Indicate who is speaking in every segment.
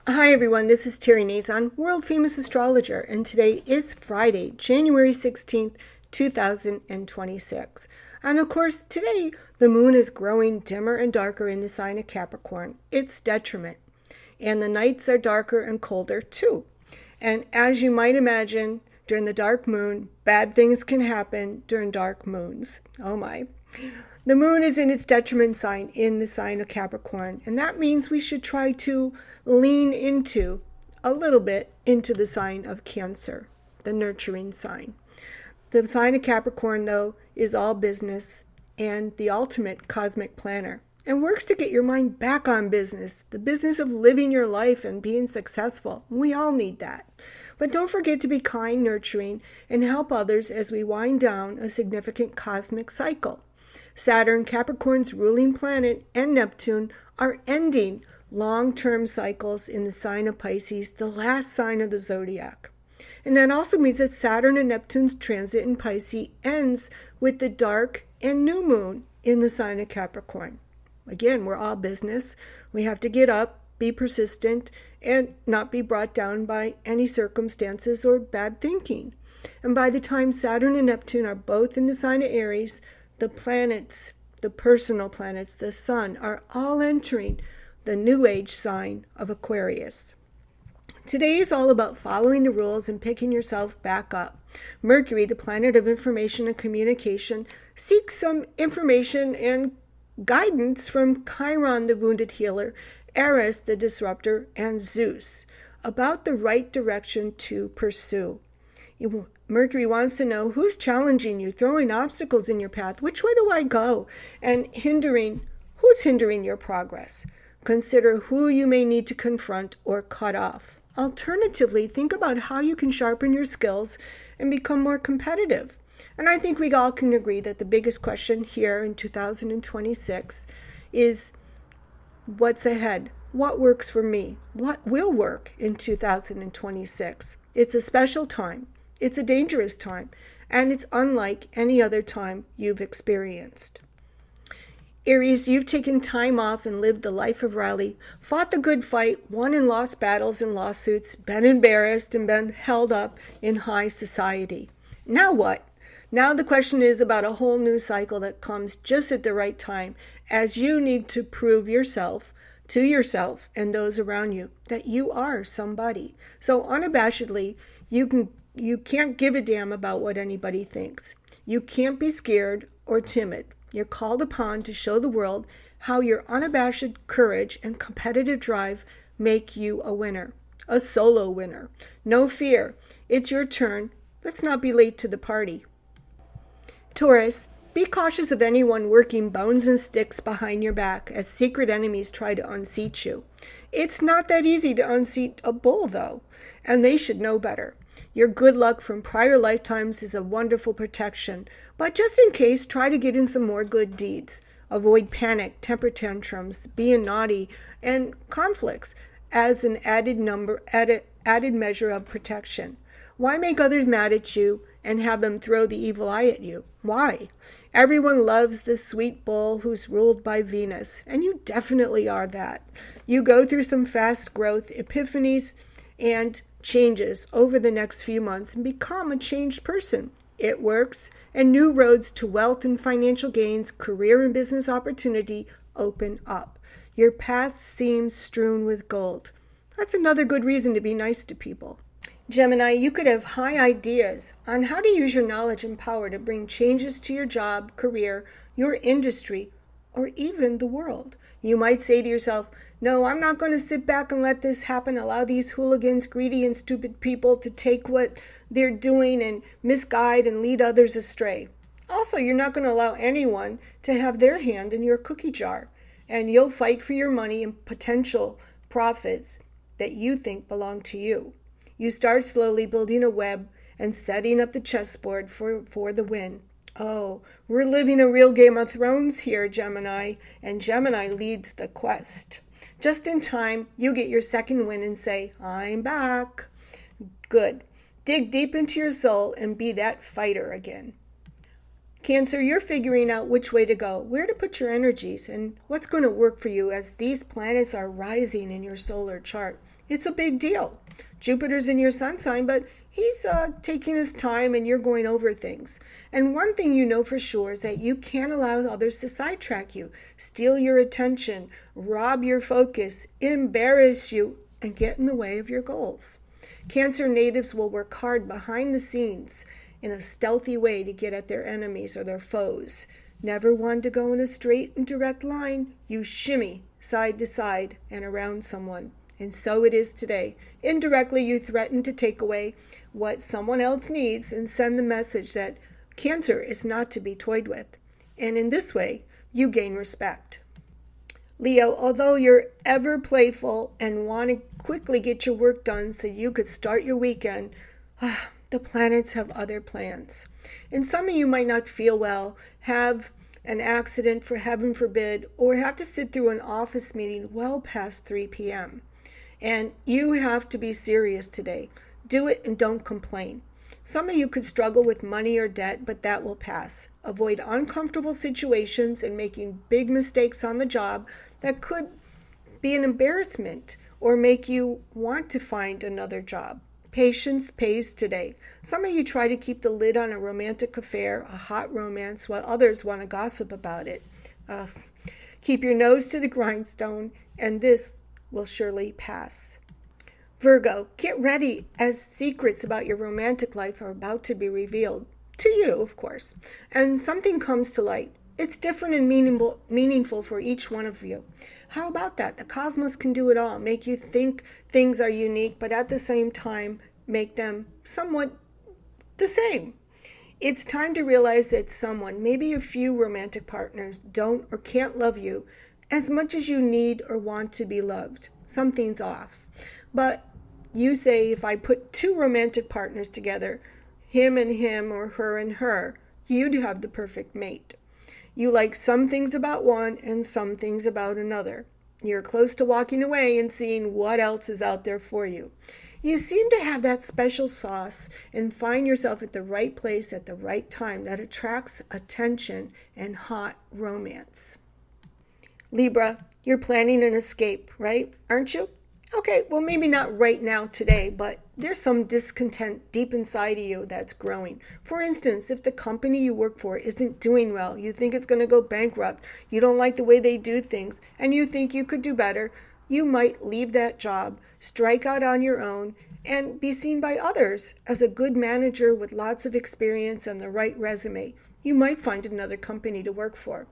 Speaker 1: Hi everyone, this is Terry Nazon, world famous astrologer, and today is Friday, January 16th, 2026. And of course, today the moon is growing dimmer and darker in the sign of Capricorn. It's detriment. And the nights are darker and colder too. And as you might imagine, during the dark moon, bad things can happen during dark moons. Oh my. The moon is in its detriment sign in the sign of Capricorn, and that means we should try to lean into, a little bit, into the sign of Cancer, the nurturing sign. The sign of Capricorn, though, is all business and the ultimate cosmic planner, and works to get your mind back on business, the business of living your life and being successful. We all need that. But don't forget to be kind, nurturing, and help others as we wind down a significant cosmic cycle. Saturn, Capricorn's ruling planet, and Neptune are ending long-term cycles in the sign of Pisces, the last sign of the zodiac. And that also means that Saturn and Neptune's transit in Pisces ends with the dark and new moon in the sign of Capricorn. Again, we're all business. We have to get up, be persistent, and not be brought down by any circumstances or bad thinking. And by the time Saturn and Neptune are both in the sign of Aries, the planets, the personal planets, the sun, are all entering the new age sign of Aquarius. Today is all about following the rules and picking yourself back up. Mercury, the planet of information and communication, seeks some information and guidance from Chiron, the wounded healer, Eris, the disruptor, and Zeus about the right direction to pursue. Mercury wants to know who's challenging you, throwing obstacles in your path. Which way do I go? And who's hindering your progress? Consider who you may need to confront or cut off. Alternatively, think about how you can sharpen your skills and become more competitive. And I think we all can agree that the biggest question here in 2026 is what's ahead? What works for me? What will work in 2026? It's a special time. It's a dangerous time, and it's unlike any other time you've experienced. Aries, you've taken time off and lived the life of Riley, fought the good fight, won and lost battles and lawsuits, been embarrassed and been held up in high society. Now what? Now the question is about a whole new cycle that comes just at the right time, as you need to prove yourself to yourself and those around you that you are somebody. So unabashedly, you can't give a damn about what anybody thinks. You can't be scared or timid. You're called upon to show the world how your unabashed courage and competitive drive make you a winner, a solo winner. No fear. It's your turn. Let's not be late to the party. Taurus, be cautious of anyone working bones and sticks behind your back as secret enemies try to unseat you. It's not that easy to unseat a bull, though, and they should know better. Your good luck from prior lifetimes is a wonderful protection, but just in case, try to get in some more good deeds. Avoid panic, temper tantrums, being naughty, and conflicts as an added measure of protection. Why make others mad at you and have them throw the evil eye at you? Why? Everyone loves the sweet bull who's ruled by Venus, and you definitely are that. You go through some fast growth, epiphanies, and changes over the next few months and become a changed person. It works, and new roads to wealth and financial gains, career and business opportunity open up. Your path seems strewn with gold. That's another good reason to be nice to people. Gemini, you could have high ideas on how to use your knowledge and power to bring changes to your job, career, your industry, or even the world. You might say to yourself, no, I'm not going to sit back and let this happen, allow these hooligans, greedy and stupid people to take what they're doing and misguide and lead others astray. Also, you're not going to allow anyone to have their hand in your cookie jar, and you'll fight for your money and potential profits that you think belong to you. You start slowly building a web and setting up the chessboard for the win. Oh, we're living a real Game of Thrones here, Gemini, and Gemini leads the quest. Just in time, you get your second win and say, I'm back. Good. Dig deep into your soul and be that fighter again. Cancer, you're figuring out which way to go, where to put your energies, and what's going to work for you as these planets are rising in your solar chart. It's a big deal. Jupiter's in your sun sign, but he's taking his time and you're going over things. And one thing you know for sure is that you can't allow others to sidetrack you, steal your attention, rob your focus, embarrass you, and get in the way of your goals. Cancer natives will work hard behind the scenes in a stealthy way to get at their enemies or their foes. Never one to go in a straight and direct line. You shimmy side to side and around someone. And so it is today. Indirectly, you threaten to take away what someone else needs and send the message that Cancer is not to be toyed with. And in this way, you gain respect. Leo, although you're ever playful and want to quickly get your work done so you could start your weekend, the planets have other plans. And some of you might not feel well, have an accident, for heaven forbid, or have to sit through an office meeting well past 3 p.m. And you have to be serious today. Do it and don't complain. Some of you could struggle with money or debt, but that will pass. Avoid uncomfortable situations and making big mistakes on the job that could be an embarrassment or make you want to find another job. Patience pays today. Some of you try to keep the lid on a romantic affair, a hot romance, while others want to gossip about it. Keep your nose to the grindstone, and this will surely pass. Virgo, get ready as secrets about your romantic life are about to be revealed. To you, of course. And something comes to light. It's different and meaningful for each one of you. How about that? The cosmos can do it all. Make you think things are unique, but at the same time, make them somewhat the same. It's time to realize that someone, maybe a few romantic partners, don't or can't love you as much as you need or want to be loved. Something's off. But you say, if I put two romantic partners together, him and him or her and her, you'd have the perfect mate. You like some things about one and some things about another. You're close to walking away and seeing what else is out there for you. You seem to have that special sauce and find yourself at the right place at the right time that attracts attention and hot romance. Libra, you're planning an escape, right? Aren't you? Okay, well, maybe not right now today, but there's some discontent deep inside of you that's growing. For instance, if the company you work for isn't doing well, you think it's going to go bankrupt, you don't like the way they do things, and you think you could do better, you might leave that job, strike out on your own, and be seen by others as a good manager with lots of experience and the right resume. You might find another company to work for.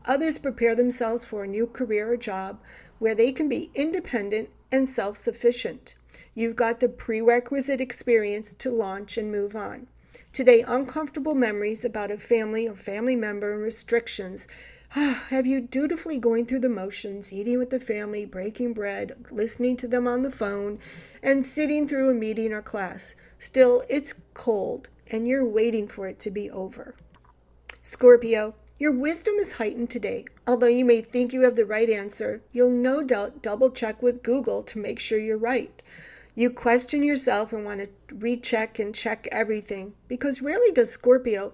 Speaker 1: Others prepare themselves for a new career or job where they can be independent and self-sufficient. You've got the prerequisite experience to launch and move on. Today, uncomfortable memories about a family or family member and restrictions have you dutifully going through the motions, eating with the family, breaking bread, listening to them on the phone, and sitting through a meeting or class. Still, it's cold, and you're waiting for it to be over. Scorpio, your wisdom is heightened today. Although you may think you have the right answer, you'll no doubt double check with Google to make sure you're right. You question yourself and want to recheck and check everything, because rarely does Scorpio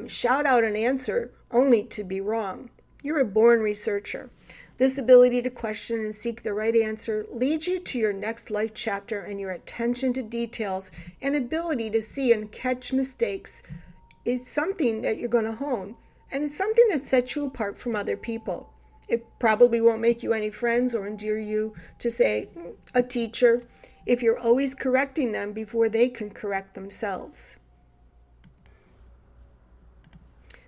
Speaker 1: shout out an answer only to be wrong. You're a born researcher. This ability to question and seek the right answer leads you to your next life chapter, and your attention to details and ability to see and catch mistakes is something that you're going to hone. And it's something that sets you apart from other people. It probably won't make you any friends or endear you to, say, a teacher, if you're always correcting them before they can correct themselves.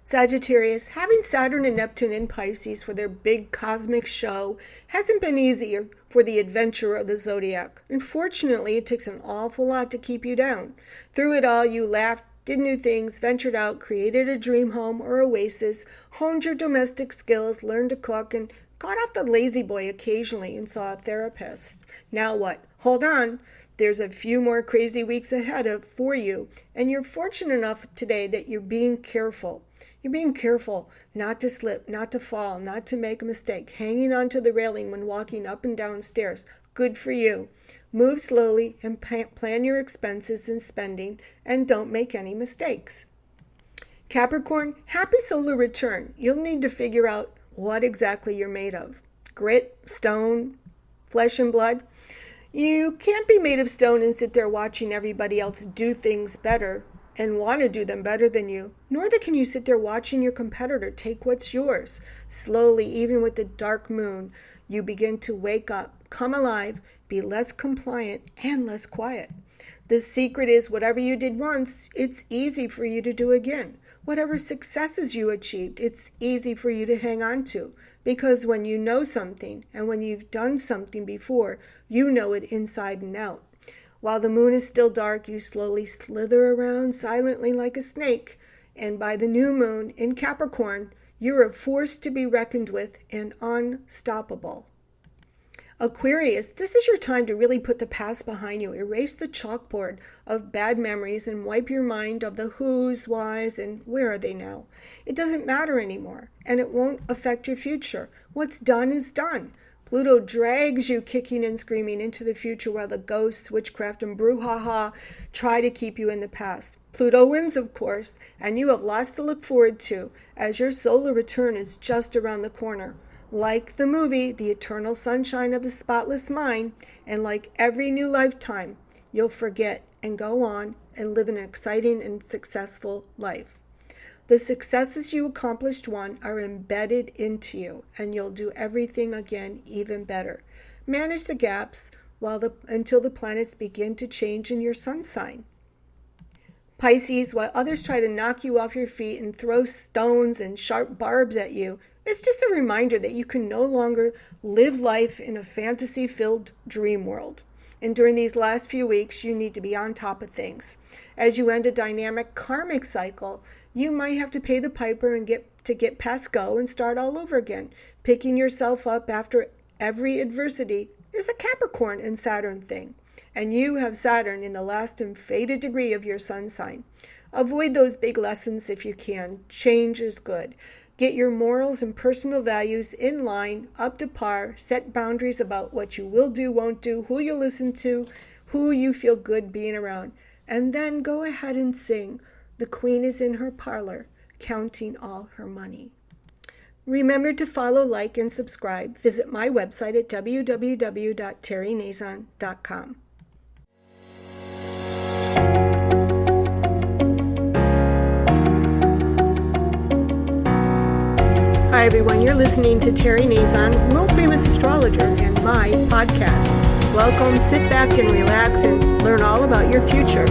Speaker 1: Sagittarius, having Saturn and Neptune in Pisces for their big cosmic show hasn't been easier for the adventurer of the zodiac. Unfortunately, it takes an awful lot to keep you down. Through it all, you laughed, did new things, ventured out, created a dream home or oasis, honed your domestic skills, learned to cook, and got off the lazy boy occasionally and saw a therapist. Now what? Hold on. There's a few more crazy weeks ahead for you, and you're fortunate enough today that you're being careful. You're being careful not to slip, not to fall, not to make a mistake, hanging onto the railing when walking up and down stairs. Good for you. Move slowly and plan your expenses and spending, and don't make any mistakes. Capricorn, happy solar return. You'll need to figure out what exactly you're made of. Grit, stone, flesh and blood. You can't be made of stone and sit there watching everybody else do things better and want to do them better than you, nor can you sit there watching your competitor take what's yours. Slowly, even with the dark moon, you begin to wake up, come alive, be less compliant and less quiet. The secret is whatever you did once, it's easy for you to do again. Whatever successes you achieved, it's easy for you to hang on to. Because when you know something and when you've done something before, you know it inside and out. While the moon is still dark, you slowly slither around silently like a snake. And by the new moon in Capricorn, you're a force to be reckoned with and unstoppable. Aquarius, this is your time to really put the past behind you. Erase the chalkboard of bad memories and wipe your mind of the who's, whys, and where are they now. It doesn't matter anymore, and it won't affect your future. What's done is done. Pluto drags you kicking and screaming into the future while the ghosts, witchcraft, and brouhaha try to keep you in the past. Pluto wins, of course, and you have lots to look forward to as your solar return is just around the corner. Like the movie, The Eternal Sunshine of the Spotless Mind, and like every new lifetime, you'll forget and go on and live an exciting and successful life. The successes you accomplished are embedded into you, and you'll do everything again even better. Manage the gaps until the planets begin to change in your sun sign. Pisces, while others try to knock you off your feet and throw stones and sharp barbs at you, it's just a reminder that you can no longer live life in a fantasy-filled dream world. And during these last few weeks, you need to be on top of things. As you end a dynamic karmic cycle, you might have to pay the piper and get past go and start all over again. Picking yourself up after every adversity is a Capricorn and Saturn thing. And you have Saturn in the last and fated degree of your sun sign. Avoid those big lessons if you can. Change is good. Get your morals and personal values in line, up to par. Set boundaries about what you will do, won't do, who you listen to, who you feel good being around. And then go ahead and sing. The queen is in her parlor, counting all her money. Remember to follow, like, and subscribe. Visit my website at www.terrynazon.com. Hi everyone, you're listening to Terry Nazon, world famous astrologer, and my podcast. Welcome, sit back and relax and learn all about your future.